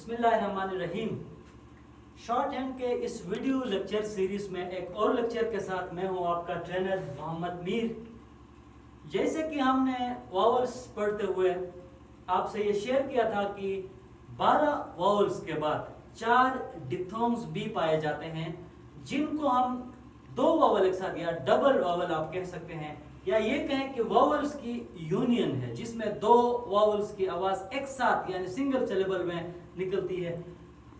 बिस्मिल्लाहिर्रहमानिर्रहीम। Short hand के इस वीडियो लेक्चर सीरीज में एक और लेक्चर के साथ मैं हूं आपका ट्रेनर मोहम्मद मीर। जैसे कि हमने वावल्स पढ़ते हुए आपसे ये शेयर किया था कि 12 वावल्स के बाद 4 डिप्थोंग्स भी पाए जाते हैं, जिनको हम 2 वावल एक साथ या डबल वावल आप कह सकते हैं, या ये कहें कि वावल्स की यूनियन है जिसमें 2 वावल्स की आवाज एक साथ यानी सिंगल सिलेबल में निकलती है।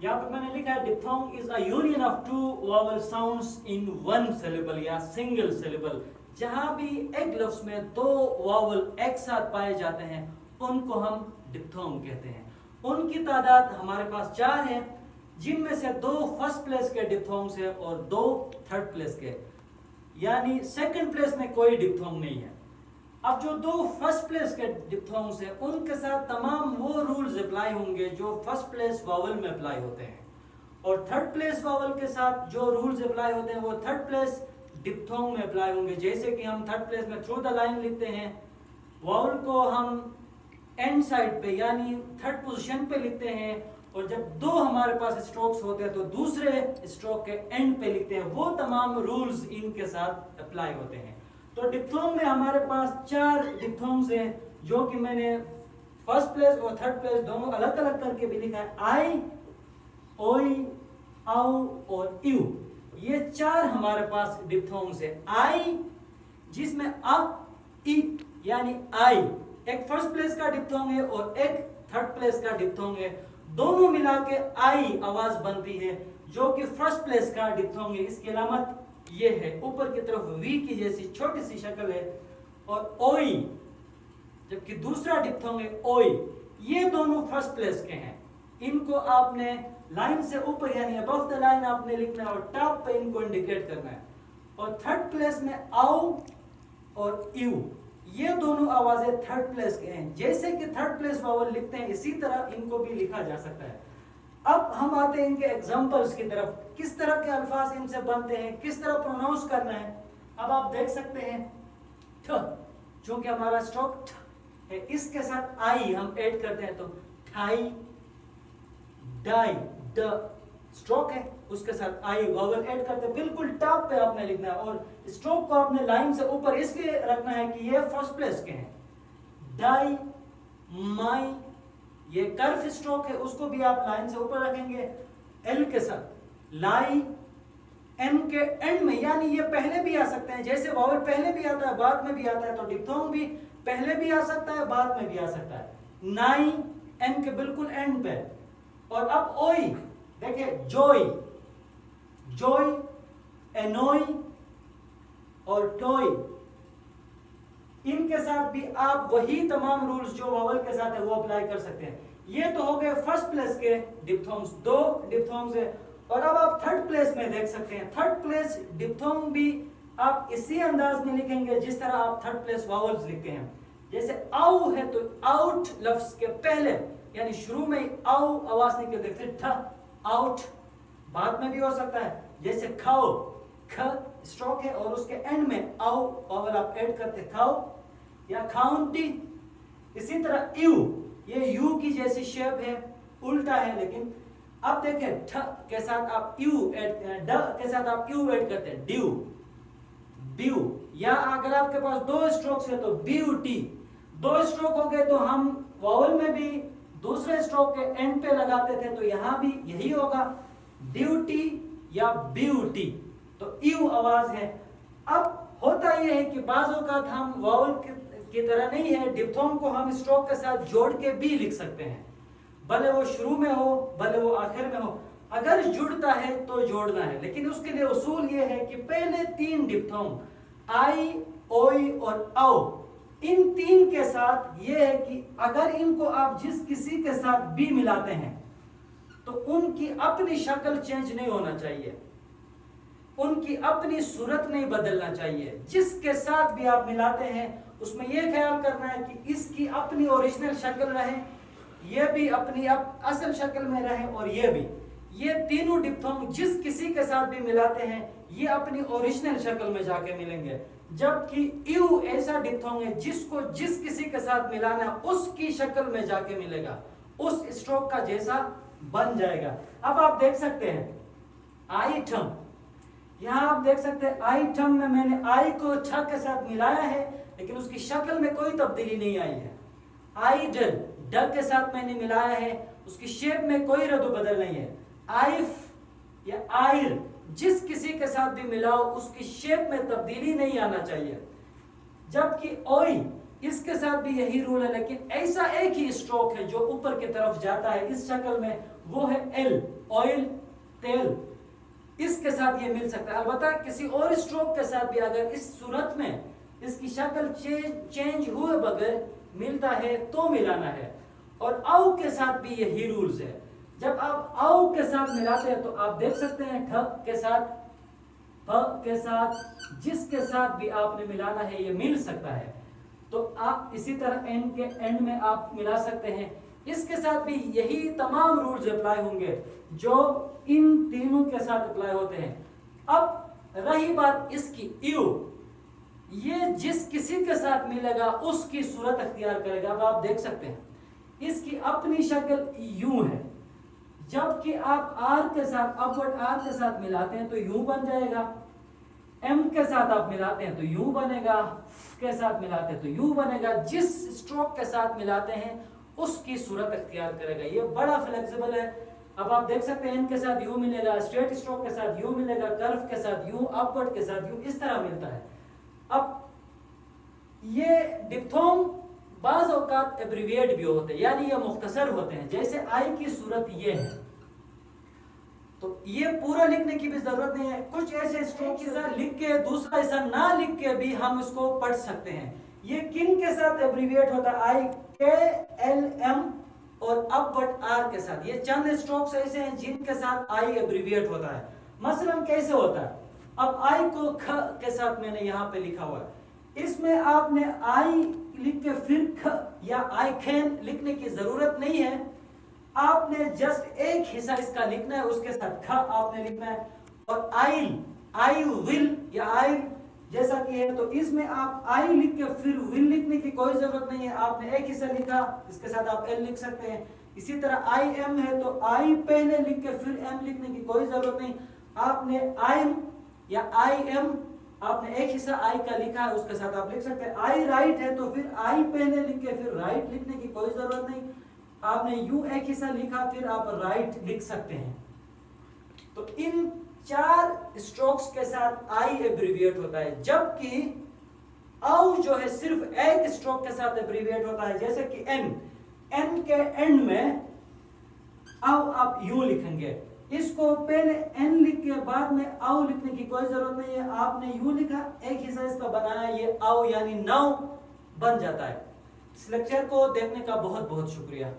यहाँ पर मैंने लिखा है diphthong is a union of 2 vowel sounds in 1 syllable या सिंगल सिलेबल। जहां भी एक लफ्ज में 2 वावल एक साथ पाए जाते हैं उनको हम डिप्थोंग कहते हैं। उनकी तादाद हमारे पास 4 है, जिनमें से 2 फर्स्ट प्लेस के डिप्थोंग्स है और 2 थर्ड प्लेस के, यानी सेकंड प्लेस में कोई डिप्थोंग नहीं है। अब जो 2 फर्स्ट प्लेस के डिप्थोंग्स हैं उनके साथ तमाम वो रूल्स अप्लाई होंगे जो फर्स्ट प्लेस वावल में अप्लाई होते हैं, और थर्ड प्लेस वावल के साथ जो रूल्स अप्लाई होते हैं वो थर्ड प्लेस डिप्थोंग में अप्लाई होंगे। जैसे कि हम थर्ड प्लेस में थ्रू द लाइन लिखते हैं, वावल को हम एंड साइड पे यानी थर्ड पोजीशन पे लिखते हैं, और जब 2 हमारे पास स्ट्रोक्स होते हैं तो दूसरे स्ट्रोक के एंड पे लिखते हैं। वो तमाम रूल्स इनके साथ अप्लाई होते हैं। तो डिप्थोंग में हमारे पास 4 डिप्थोंग्स हैं, जो कि मैंने फर्स्ट प्लेस और थर्ड प्लेस दोनों अलग अलग करके भी लिखा है। आई, ओई, आउ और यू, ये 4 हमारे पास डिप्थोंग्स है। आई जिसमें अप, इ यानी आई एक फर्स्ट प्लेस का डिप्थोंग है और एक थर्ड प्लेस का डिप्थोंग है। दोनों मिला के आई आवाज बनती है, जो कि फर्स्ट प्लेस का डिप्थोंग है। इसकी अलामत ये है, ऊपर की तरफ वी की जैसी छोटी सी शक्ल है। और ओई जबकि दूसरा डिप्थोंग है ओई, ये दोनों फर्स्ट प्लेस के हैं। इनको आपने लाइन से ऊपर यानी अबव द लाइन आपने लिखना है और टॉप पे इनको इंडिकेट करना है। और थर्ड प्लेस में आउ और यू, ये दोनों आवाजें थर्ड प्लेस के हैं। जैसे कि थर्ड प्लेस वावल लिखते हैं इसी तरह इनको भी लिखा जा सकता है। अब हम आते हैं इनके एग्जांपल्स की तरफ, किस तरह के अल्फाज इनसे बनते हैं, किस तरह प्रोनाउंस करना है। अब आप देख सकते हैं ठ, चूंकि हमारा स्ट्रोक ठ है, इसके साथ आई हम ऐड करते हैं तो ठाई, डाई, ड स्ट्रोक है उसके साथ आई वावल ऐड करते हैं। बिल्कुल टॉप पे आपने लिखना है और स्ट्रोक को आपने लाइन से ऊपर इसलिए रखना है कि ये फर्स्ट प्लेस के हैं। डाई, माई, ये कर्व स्ट्रोक है, उसको भी आप लाइन से ऊपर रखेंगे एल के साथ। लाई, एम के एंड में, यानी ये पहले भी आ सकते हैं, जैसे वावल पहले भी आता है बाद में भी आता है, तो डिप्थोंग भी पहले भी आ सकता है बाद में भी आ सकता है। नाई एम के बिल्कुल एंड पे। और अब ओई देखिए, जोई, जोई, एनोई और टोई, इनके साथ भी आप वही तमाम रूल्स जो वावल के साथ है वो अप्लाई कर सकते हैं। ये तो हो गए फर्स्ट प्लेस के डिप्थोंग्स, 2 डिप्थोंग्स है। और अब आप थर्ड प्लेस में देख सकते हैं, थर्ड प्लेस डिप्थोंग भी आप इसी अंदाज में लिखेंगे जिस तरह आप थर्ड प्लेस वावल्स लिखते हैं। जैसे आउ है तो आउट लफ्ज के पहले यानी शुरू में आउ आवाज निकलती, फिर ठ आउट, बाद में भी हो सकता है। जैसे खाओ, ख स्ट्रोक है और उसके एंड में आउ वावल आप ऐड करते खाओ या खाउंटी। इसी तरह यू, ये यू की जैसी शेप है, उल्टा है, लेकिन अब देखें ठ के साथ आप यू ऐड, ड के साथ आप यू ऐड करते हैं, ड्यू, ब्यू। या अगर आपके पास 2 स्ट्रोक्स है तो ब्यूटी। 2 स्ट्रोक हो गए तो हम वावल में भी दूसरे स्ट्रोक के एंड पे लगाते थे, तो यहां भी यही होगा, ड्यूटी या ब्यूटी। तो यू आवाज है। अब होता यह है कि बाज़ औक़ात हम वावल की तरह नहीं है, डिप्थोंग को हम स्ट्रोक के साथ जोड़ के भी लिख सकते हैं, भले वो शुरू में हो भले वो आखिर में हो। अगर जुड़ता है तो जोड़ना है, लेकिन उसके लिए उसूल ये है कि पहले 3 डिप्थोंग आई, ओई और आओ, इन 3 के साथ ये है कि अगर इनको आप जिस किसी के साथ भी मिलाते हैं तो उनकी अपनी शक्ल चेंज नहीं होना चाहिए, उनकी अपनी सूरत नहीं बदलना चाहिए। जिसके साथ भी आप मिलाते हैं उसमें यह ख्याल करना है कि इसकी अपनी ओरिजिनल शक्ल रहे, यह भी अपनी असल शक्ल में रहे, और यह भी, ये तीनों डिप्थोंग जिस किसी के साथ भी मिलाते हैं ये अपनी ओरिजिनल शक्ल में जाके मिलेंगे। जबकि यू ऐसा डिप्थोंग है जिसको जिस किसी के साथ मिलाना है उसकी शक्ल में जाके मिलेगा, उस स्ट्रोक का जैसा बन जाएगा। अब आप देख सकते हैं आइटम, यहां आप देख सकते हैं आइटम में मैंने आई को छ के साथ मिलाया है, लेकिन उसकी शक्ल में कोई तब्दीली नहीं आई है। आइडल ड के साथ मैंने मिलाया है, उसकी शेप में कोई रद्द बदल नहीं है। आइफ या आयर जिस किसी के साथ भी मिलाओ उसकी शेप में तब्दीली नहीं आना चाहिए। जबकि ओई इसके साथ भी यही रूल है, लेकिन ऐसा एक ही स्ट्रोक है जो ऊपर की तरफ जाता है इस शक्ल में, वो है एल, ऑयल, तेल। इसके साथ ये मिल सकता है। अलबत्ता किसी और स्ट्रोक के साथ भी अगर इस सूरत में इसकी शक्ल चेंज हुए बगैर मिलता है तो मिलाना है। और औ के साथ भी यही रूल्स है। जब आप औ के साथ मिलाते हैं तो आप देख सकते हैं ठ के साथ, फ के साथ, जिसके साथ भी आपने मिलाना है ये मिल सकता है। तो आप इसी तरह एन के एंड में आप मिला सकते हैं, इसके साथ भी यही तमाम रूल्स अप्लाई होंगे जो इन तीनों के साथ अप्लाई होते हैं। अब रही बात इसकी यू, ये जिस किसी के साथ मिलेगा उसकी सूरत अख्तियार करेगा। अब आप देख सकते हैं इसकी अपनी शक्ल यू है, जबकि आप आर के साथ, अपवर्ड आर के साथ मिलाते हैं तो यू बन जाएगा। एम के साथ आप मिलाते हैं तो यू बनेगा, के साथ मिलाते हैं तो यू बनेगा। जिस स्ट्रोक के साथ मिलाते हैं उसकी सूरत अख्तियार करेगा। ये बड़ा फ्लेक्सिबल है। अब आप देख सकते हैं एन के साथ यू मिलेगा, स्ट्रेट स्ट्रोक के साथ यू मिलेगा, कर्व के साथ यू, अपवर्ड के साथ यू, इस तरह मिलता है। अब ये डिप्थोंग बाज औकात एब्रिविएट भी होते हैं, यानी ये मुख्तसर होते हैं। जैसे आई की सूरत ये है, तो ये पूरा लिखने की भी जरूरत नहीं है। कुछ ऐसे स्ट्रोक के साथ लिख के दूसरा ऐसा ना लिख के भी हम इसको पढ़ सकते हैं। ये किन के साथ एब्रिविएट होता है? आई, के, एल, एम और अपवर्ड आर के साथ। ये चंद स्ट्रोक्स ऐसे हैं जिनके साथ आई एब्रिविएट होता है। मसलन कैसे होता है? अब आई को ख के साथ मैंने यहाँ पे लिखा हुआ है, इसमें आपने आई लिख के फिर ख या आई कैन लिखने की जरूरत नहीं है। आपने जस्ट एक हिस्सा इसका लिखना है, उसके साथ ख आपने लिखना है। और आइल, आई विल या आई जैसा कि है, तो इसमें आप आई लिख के फिर विल लिखने की कोई जरूरत नहीं है। आपने एक हिस्सा लिखा, इसके साथ आप एल लिख सकते हैं। इसी तरह आई एम है तो आई पहले लिख के फिर एम लिखने की कोई जरूरत नहीं। आपने आई एम या आई एम, आपने एक हिस्सा आई का लिखा है, उसके साथ आप लिख सकते हैं। आई राइट है तो फिर आई पहले लिख के फिर राइट लिखने की कोई जरूरत नहीं। आपने यू एक हिस्सा लिखा, फिर आप राइट लिख सकते हैं। तो इन चार स्ट्रोक्स के साथ आई एब्रिविएट होता है, जबकि औ जो है सिर्फ एक स्ट्रोक के साथ एब्रिविएट होता है। जैसे कि एन, एन के एंड में औ आप यू लिखेंगे, इसको पहले एन लिख के बाद में औ लिखने की कोई जरूरत नहीं है। आपने यू लिखा, एक हिस्सा इसका बनाया, ये औ यानी नाउ बन जाता है। इस लेक्चर को देखने का बहुत बहुत शुक्रिया।